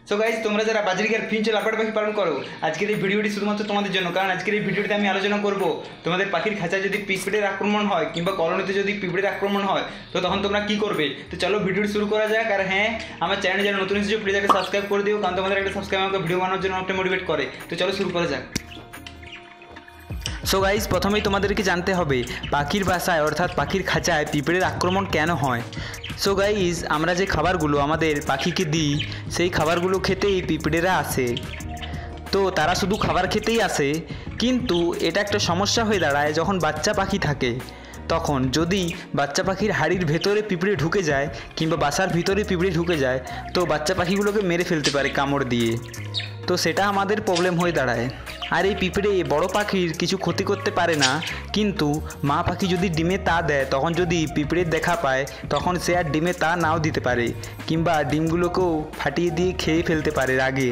So guys, তোমরা যারা বাজরিকার Finch লাপাট পাখি পালন করো, আজকের এই ভিডিওটি শুধুমাত্র তোমাদের জন্য। কারণ আজকের এই ভিডিওটিতে আমি আলোচনা করব তোমাদের পাখির খাঁচায় যদি পিঁপড়ের আক্রমণ হয় কিংবা কলোনিতে যদি পিঁপড়ের আক্রমণ হয় তো তখন তোমরা কী করবে। তো চলো ভিডিওটি শুরু করা যাক। আর হ্যাঁ, আমার চ্যানেলে যারা নতুন এসেছে প্লিজ একটা সাবস্ক্রাইব করে দিও, কারণ তোমাদের একটা সাবস্ক্রাইব আমাকে ভিডিও বানানোর জন্য অনেকটা মোটিভেট করে। তো চলো শুরু করা যাক। সো গাইজ, প্রথমেই তোমাদেরকে জানতে হবে পাখির বাসায় অর্থাৎ পাখির খাঁচায় পিঁপড়ের আক্রমণ কেন হয়। সো গাইজ, আমরা যে খাবারগুলো আমাদের পাখিকে দিই সেই খাবারগুলো খেতেই পিঁপড়েরা আসে। তো তারা শুধু খাবার খেতেই আসে, কিন্তু এটা একটা সমস্যা হয়ে দাঁড়ায় যখন বাচ্চা পাখি থাকে। তখন যদি বাচ্চা পাখির হাড়ির ভেতরে পিঁপড়ে ঢুকে যায় কিংবা বাসার ভিতরে পিঁপড়ে ঢুকে যায় তো বাচ্চা পাখিগুলোকে মেরে ফেলতে পারে কামড় দিয়ে। তো সেটা আমাদের প্রবলেম হয়ে দাঁড়ায়। আর এই পিঁপড়ে বড় পাখির কিছু ক্ষতি করতে পারে না, কিন্তু মা পাখি যদি ডিমে তা দেয় তখন যদি পিঁপড়ের দেখা পায় তখন সে আর ডিমে তা নাও দিতে পারে কিংবা ডিমগুলোকেও ফাটিয়ে দিয়ে খেয়ে ফেলতে পারে রাগে।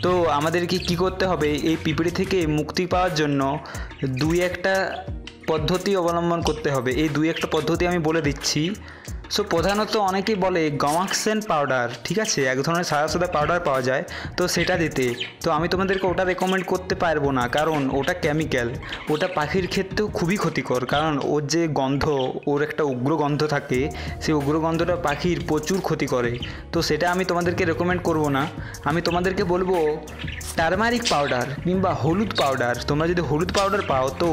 তো আমাদেরকে কি করতে হবে, এই পিঁপড়ে থেকে মুক্তি পাওয়ার জন্য দুই একটা পদ্ধতি অবলম্বন করতে হবে। এই দুই একটা পদ্ধতি আমি বলে দিচ্ছি। সো প্রধানত অনেকেই বলে গমাক্সেন পাউডার, ঠিক আছে, এক ধরনের সাদা সাদা পাউডার পাওয়া যায়, তো সেটা দিতে। তো আমি তোমাদেরকে ওটা রেকমেন্ড করতে পারবো না, কারণ ওটা কেমিক্যাল। ওটা পাখির ক্ষেত্রেও খুবই ক্ষতিকর, কারণ ওর যে গন্ধ, ওর একটা উগ্র গন্ধ থাকে, সেই উগ্র গন্ধটা পাখির প্রচুর ক্ষতি করে। তো সেটা আমি তোমাদেরকে রেকমেন্ড করব না। আমি তোমাদেরকে বলবো টারমারিক পাউডার কিংবা হলুদ পাউডার। তোমরা যদি হলুদ পাউডার পাও তো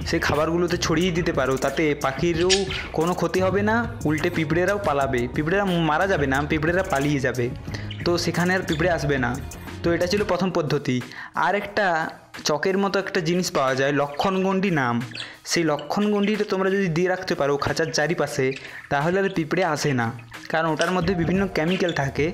সেই খাবারগুলোতে ছড়িয়ে দিতে পারো, তাতে পাখিরও কোনো ক্ষতি হবে না, উল্টে পিঁপড়েরাও পালাবে। পিঁপড়েরা মারা যাবে না, পিঁপড়েরা পালিয়ে যাবে, তো সেখানে আর পিঁপড়ে আসবে না। তো এটা ছিল প্রথম পদ্ধতি। আর একটা চকের মতো একটা জিনিস পাওয়া যায়, লক্ষণগণ্ডি নাম। সেই লক্ষণগণ্ডিটা তোমরা যদি দিয়ে রাখতে পারো খাঁচার চারিপাশে তাহলে আর পিঁপড়ে আসে না, কারণ ওটার মধ্যে বিভিন্ন কেমিক্যাল থাকে।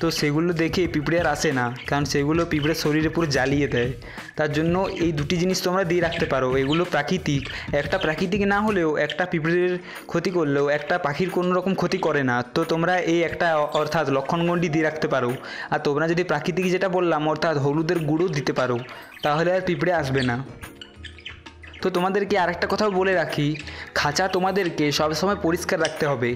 তো সেগুলো দেখে পিঁপড়ে আর আসে না, কারণ সেগুলো পিঁপড়ের শরীরে পুরো জ্বালিয়ে দেয়। তার জন্য এই দুটি জিনিস তোমরা দিয়ে রাখতে পারো। এগুলো প্রাকৃতিক, একটা প্রাকৃতিক না হলেও একটা পিঁপড়ের ক্ষতি করলেও একটা পাখির কোনো রকম ক্ষতি করে না। তো তোমরা এই একটা অর্থাৎ লক্ষণগণ্ডি দিয়ে রাখতে পারো। আর তোমরা যদি প্রাকৃতিক যেটা বললাম অর্থাৎ হলুদের গুঁড়ো দিতে পারো, তাহলে আর পিঁপড়ে আসবে না। তো তোমাদেরকে আরেকটা কথাও বলে রাখি, খাঁচা তোমাদেরকে সবসময় পরিষ্কার রাখতে হবে।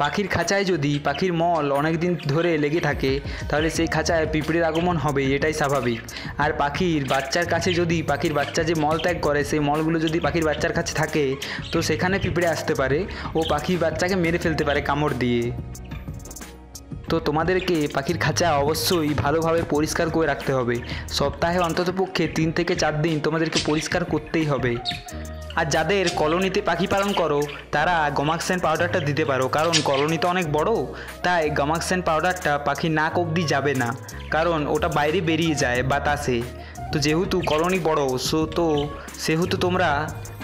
পাখির খাঁচায় যদি পাখির মল অনেক দিন ধরে লেগে থাকে তাহলে সেই খাঁচায় পিঁপড়ের আগমন হবে, এটাই স্বাভাবিক। আর পাখির বাচ্চার কাছে যদি পাখির বাচ্চা যে মল ত্যাগ করে সেই মলগুলো যদি পাখির বাচ্চার কাছে থাকে তো সেখানে পিঁপড়ে আসতে পারে ও পাখির বাচ্চাকে মেরে ফেলতে পারে কামড় দিয়ে। তো তোমাদেরকে পাখির খাঁচা অবশ্যই ভালোভাবে পরিষ্কার করে রাখতে হবে। সপ্তাহে অন্ততপক্ষে 3 থেকে 4 দিন তোমাদেরকে পরিষ্কার করতেই হবে। আর যাদের কলোনিতে পাখি পালন করো তারা গমাক্সেন পাউডারটা দিতে পারো, কারণ কলোনি তো অনেক বড়, তাই গমাক্সেন পাউডারটা পাখির নাক অবধি যাবে না, কারণ ওটা বাইরে বেরিয়ে যায় বাতাসে। তো যেহেতু কলোনি বড় সেহেতু তোমরা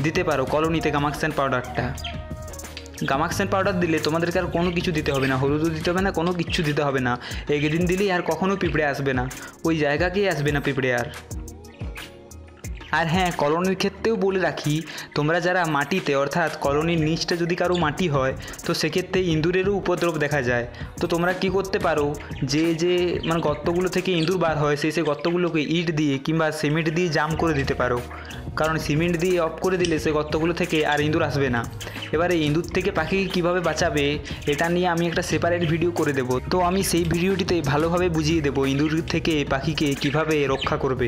দিতে পারো কলোনিতে গমাক্সেন পাউডারটা। গামাক্সেন পাউডার দিলে তোমাদেরকে আর কোনো কিছু দিতে হবে না, হলুদও দিতে হবে না, কোনো কিচ্ছু দিতে হবে না। একদিন দিলেই আর কখনো পিঁপড়ে আসবে না, ওই জায়গাকেই আসবে না পিঁপড়ে আর। আর হ্যাঁ, কলোনির ক্ষেত্রেও বলে রাখি, তোমরা যারা মাটিতে অর্থাৎ কলোনির নিচটা যদি কারো মাটি হয় তো সেক্ষেত্রে ইঁদুরেরও উপদ্রব দেখা যায়। তো তোমরা কি করতে পারো, যে মানে গর্তগুলো থেকে ইঁদুর বার হয় সেই গর্তগুলোকে ইট দিয়ে কিংবা সিমেন্ট দিয়ে জাম করে দিতে পারো, কারণ সিমেন্ট দিয়ে অফ করে দিলে সে গর্তগুলো থেকে আর ইঁদুর আসবে না। এবারে ইঁদুর থেকে পাখিকে কীভাবে বাঁচাবে এটা নিয়ে আমি একটা সেপারেট ভিডিও করে দেবো। তো আমি সেই ভিডিওটিতে ভালোভাবে বুঝিয়ে দেবো ইঁদুর থেকে পাখিকে কিভাবে রক্ষা করবে।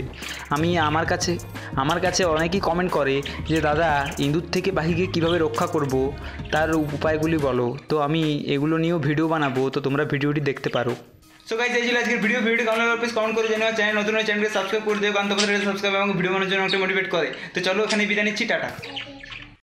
আমার কাছে অনেকেই কমেন্ট করে যে দাদা ইঁদুর থেকে পাখিকে কিভাবে রক্ষা করব তার উপায়গুলি বলো। তো আমি এগুলো নিয়েও ভিডিও বানাবো, তো তোমরা ভিডিওটি দেখতে পারো। সো গাইস, এই ছিল আজকের ভিডিওটি কেমন লাগলো প্লিজ কমেন্ট করে জানিও। চ্যানেল নতুন হলে চ্যানেলকে সাবস্ক্রাইব করে দিও, কারণ তোমাদের সাবস্ক্রাইব আমাকে ভিডিও বানানোর জন্য একটা মোটিভেট করে। তো চলো এখানে বিদায় নিচ্ছি, টাটা।